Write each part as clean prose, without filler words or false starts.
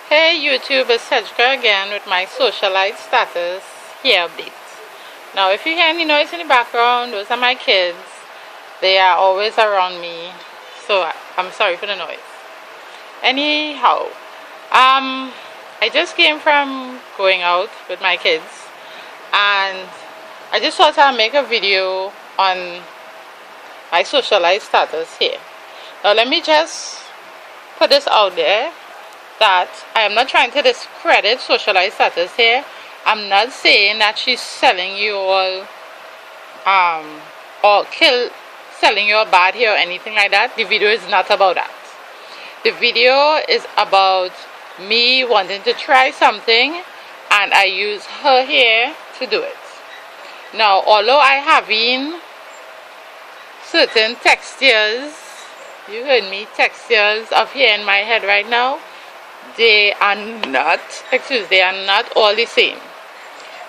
Hey YouTube, it's Sedgka again with my Socialite Status Hair update. Now if you hear any noise in the background, those are my kids. They are always around me, so I'm sorry for the noise. Anyhow, I just came from going out with my kids, and I just thought I'd make a video on my Socialite Status Hair. Now let me just put this out there that I am not trying to discredit Socialite Status Hair. I'm not saying that she's selling you all or selling your bad hair or anything like that. The video is not about that. The video is about me wanting to try something, and I use her hair to do it. Now, although I have in certain textures, you heard me, textures of hair in my head right now, they are not all the same.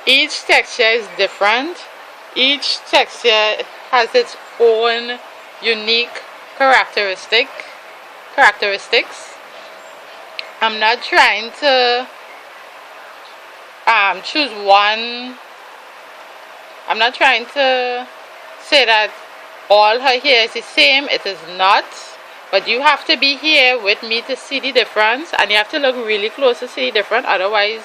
Each texture is different. Each texture has its own unique characteristics. I'm not trying to choose one. I'm not trying to say that all her hair is the same. It is not. But you have to be here with me to see the difference, and you have to look really close to see the difference. Otherwise,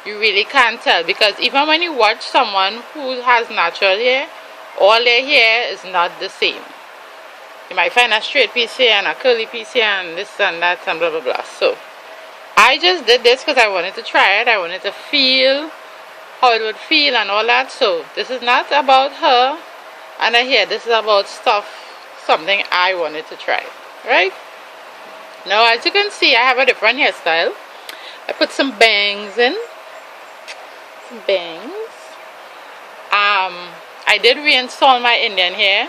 you really can't tell. Because even when you watch someone who has natural hair, all their hair is not the same. You might find a straight piece here and a curly piece here and this and that and blah blah blah. So, I just did this because I wanted to try it. I wanted to feel how it would feel and all that. So, this is not about her and her hair. This is about something I wanted to try. Right? Now, as you can see, I have a different hairstyle. I put some bangs in. I did reinstall my Indian hair,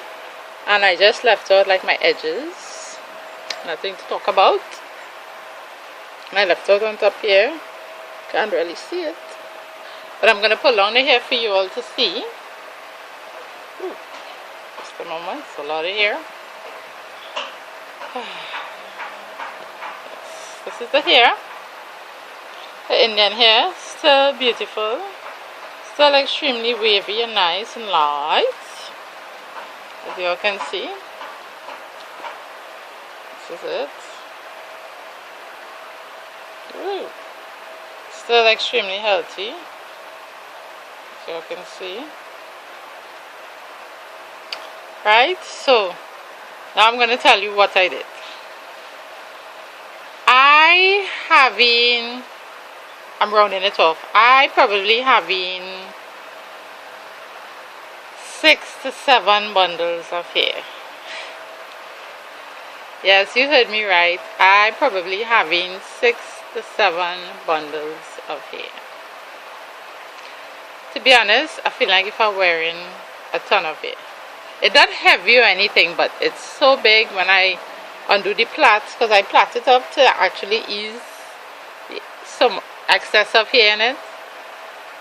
and I just left out like my edges. Nothing to talk about. I left out on top here. Can't really see it. But I'm going to pull on the hair for you all to see. Ooh, just a moment. It's a lot of hair. This is the hair. The Indian hair, still beautiful, still extremely wavy and nice and light, as you all can see. This is it. Ooh. Still extremely healthy, as you all can see. Right, so now I'm going to tell you what I did. I'm rounding it off. I probably having 6 to 7 bundles of hair. Yes, you heard me right. I probably having 6 to 7 bundles of hair. To be honest, I feel like if I'm wearing a ton of hair. It's not heavy or anything, but it's so big when I undo the plaits, because I plait it up to actually ease some excess of hair in it.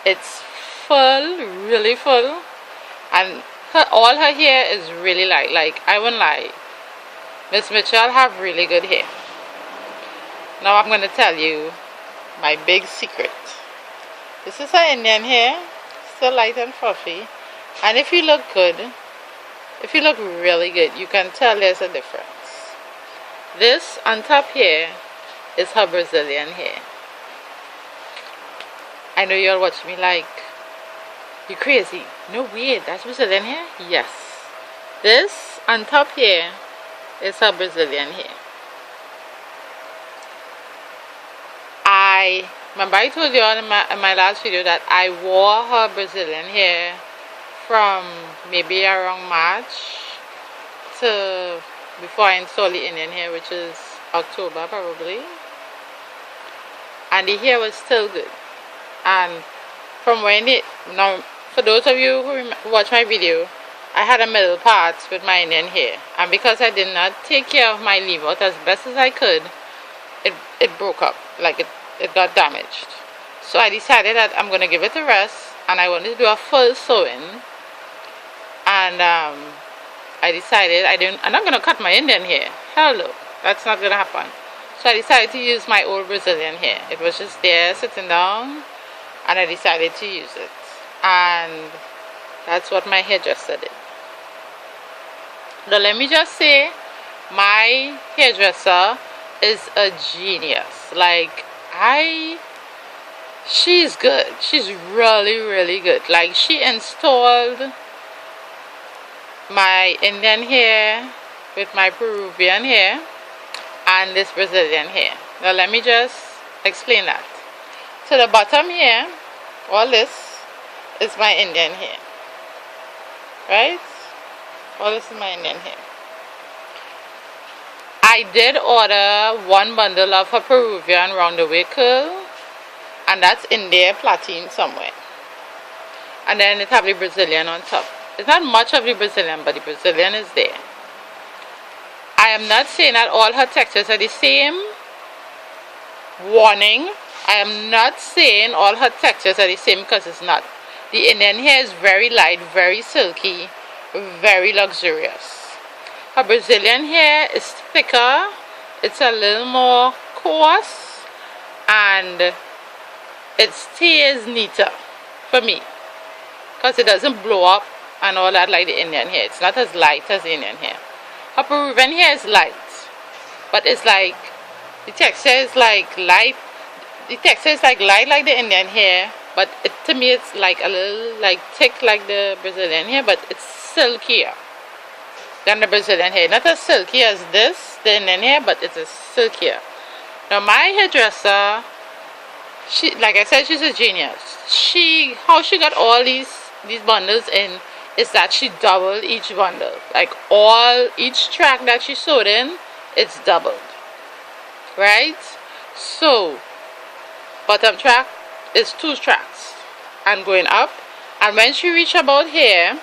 It's full, really full, and all her hair is really light. Like, I won't lie, Miss Mitchell have really good hair. Now I'm going to tell you my big secret. This is her Indian hair, still light and fluffy, and if you look good, if you look really good, you can tell there's a difference. This on top here is her Brazilian hair. I know you'll watch me like, you crazy. No way, that's Brazilian hair? Yes. This on top here is her Brazilian hair. Remember I told you all in my last video that I wore her Brazilian hair from maybe around March to before I installed the Indian hair, which is October probably, and the hair was still good. And from when now for those of you who watch my video, I had a middle part with my Indian hair, and because I did not take care of my leave out as best as I could, it broke up, like it got damaged. So I decided that I'm going to give it a rest, and I wanted to do a full sewing. And I decided I'm not going to cut my Indian hair. Hell no, that's not going to happen. So I decided to use my old Brazilian hair. It was just there sitting down, and I decided to use it. And that's what my hairdresser did. Now let me just say, my hairdresser is a genius. Like, she's good. She's really, really good. Like, she installed my Indian hair with my Peruvian hair and this Brazilian hair. Now let me just explain that. So the bottom here, all this is my Indian hair, right? All this is my Indian hair. I did order one bundle of her Peruvian roundaway curl, and that's in there platine somewhere. And then it have the Brazilian on top. It's not much of the Brazilian, but the Brazilian is there. I am not saying that all her textures are the same. Warning, I am not saying all her textures are the same, because it's not. The Indian hair is very light, very silky, very luxurious. Her Brazilian hair is thicker, it's a little more coarse, and it stays neater for me, because it doesn't blow up and all that like the Indian hair. It's not as light as the Indian hair. Her Peruvian hair is light, but it's like, the texture is like light. The texture is like light like the Indian hair, but to me it's like a little like thick like the Brazilian hair, but it's silkier than the Brazilian hair. Not as silky as this, the Indian hair, but it's silkier. Now my hairdresser, she, like I said, she's a genius. How she got all these bundles in is that she doubled each bundle. Like each track that she sewed in, it's doubled. Right? So bottom track is 2 tracks and going up, and when she reached about here,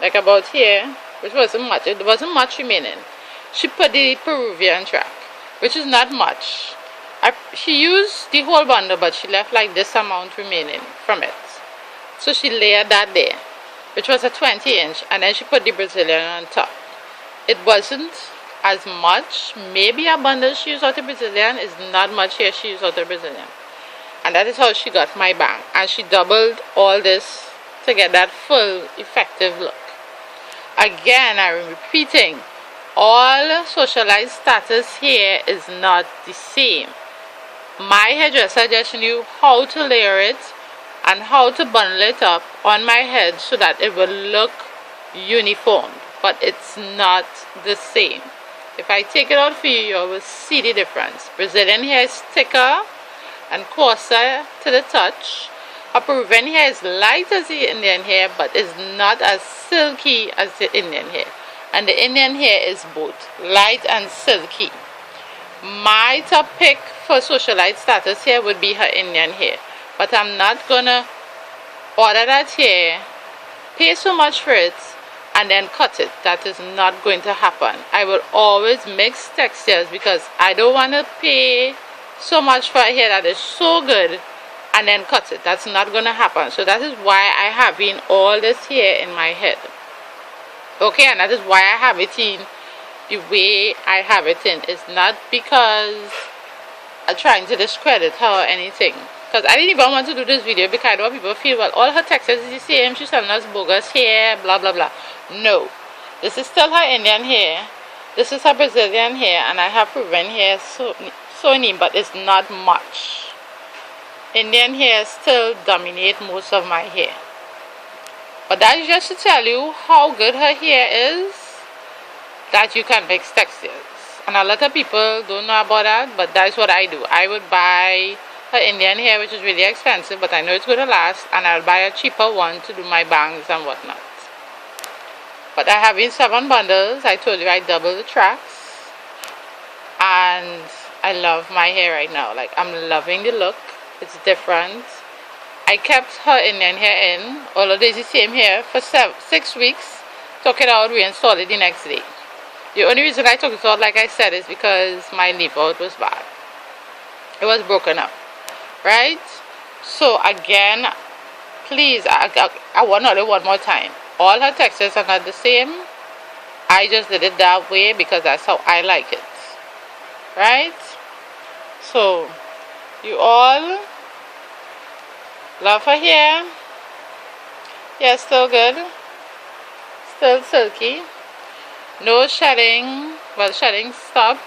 like about here, which wasn't much, it wasn't much remaining, she put the Peruvian track, which is not much. She used the whole bundle, but she left like this amount remaining from it. So she layered that there, which was a 20-inch, and then she put the Brazilian on top. It wasn't as much. Maybe a bundle she used out of Brazilian is not much here she used out of Brazilian. And that is how she got my bang. And she doubled all this to get that full effective look. Again, I'm repeating, all Socialite Status hair is not the same. My hairdresser just knew how to layer it and how to bundle it up on my head so that it will look uniform, but it's not the same. If I take it out for you, you will see the difference. Brazilian hair is thicker and coarser to the touch. Her Peruvian hair is light as the Indian hair, but is not as silky as the Indian hair. And the Indian hair is both light and silky. My top pick for Socialite Status hair would be her Indian hair. But I'm not gonna order that hair, pay so much for it, and then cut it. That is not going to happen. I will always mix textures, because I don't want to pay so much for a hair that is so good and then cut it. That's not going to happen. So that is why I have in all this hair in my head. Okay, and that is why I have it in the way I have it in. It's not because I'm trying to discredit her or anything. Because I didn't even want to do this video because I don't want people to feel, well, all her textures is the same, she's selling us bogus hair, blah blah blah. No, this is still her Indian hair, this is her Brazilian hair, and I have Peruvian hair sewn in, but it's not much. Indian hair still dominate most of my hair. But that is just to tell you how good her hair is, that you can mix textures. And a lot of people don't know about that, but that's what I do. I would buy her Indian hair, which is really expensive, but I know it's going to last, and I'll buy a cheaper one to do my bangs and whatnot. But I have in 7 bundles. I told you I doubled the tracks, and I love my hair right now. Like, I'm loving the look. It's different. I kept her Indian hair in, although it's the same hair, for 6 weeks. Took it out, reinstalled it the next day. The only reason I took it out, like I said, is because my leaf out was bad. It was broken up. Right? So again, please, I want to do one more time. All her textures are not the same. I just did it that way because that's how I like it. Right? So you all love her hair. Yeah, still good, still silky. No shedding. Well, shedding stopped.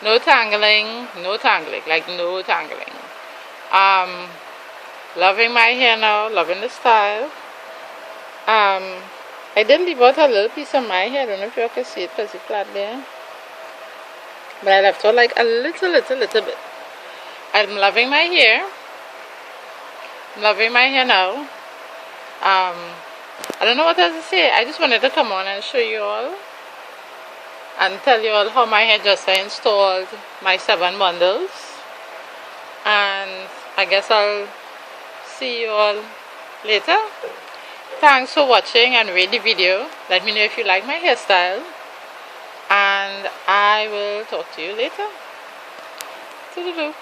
No tangling. No tangling. Like no tangling. Loving my hair now. Loving the style. I did leave out a little piece of my hair. I don't know if you can see it because it's flat there. But I left out like a little bit. I'm loving my hair. I'm loving my hair now. I don't know what else to say. I just wanted to come on and show you all and tell you all how my hairdresser installed my 7 bundles. And I guess I'll see you all later. Thanks for watching and rate the video. Let me know if you like my hairstyle. And I will talk to you later. Toodaloo.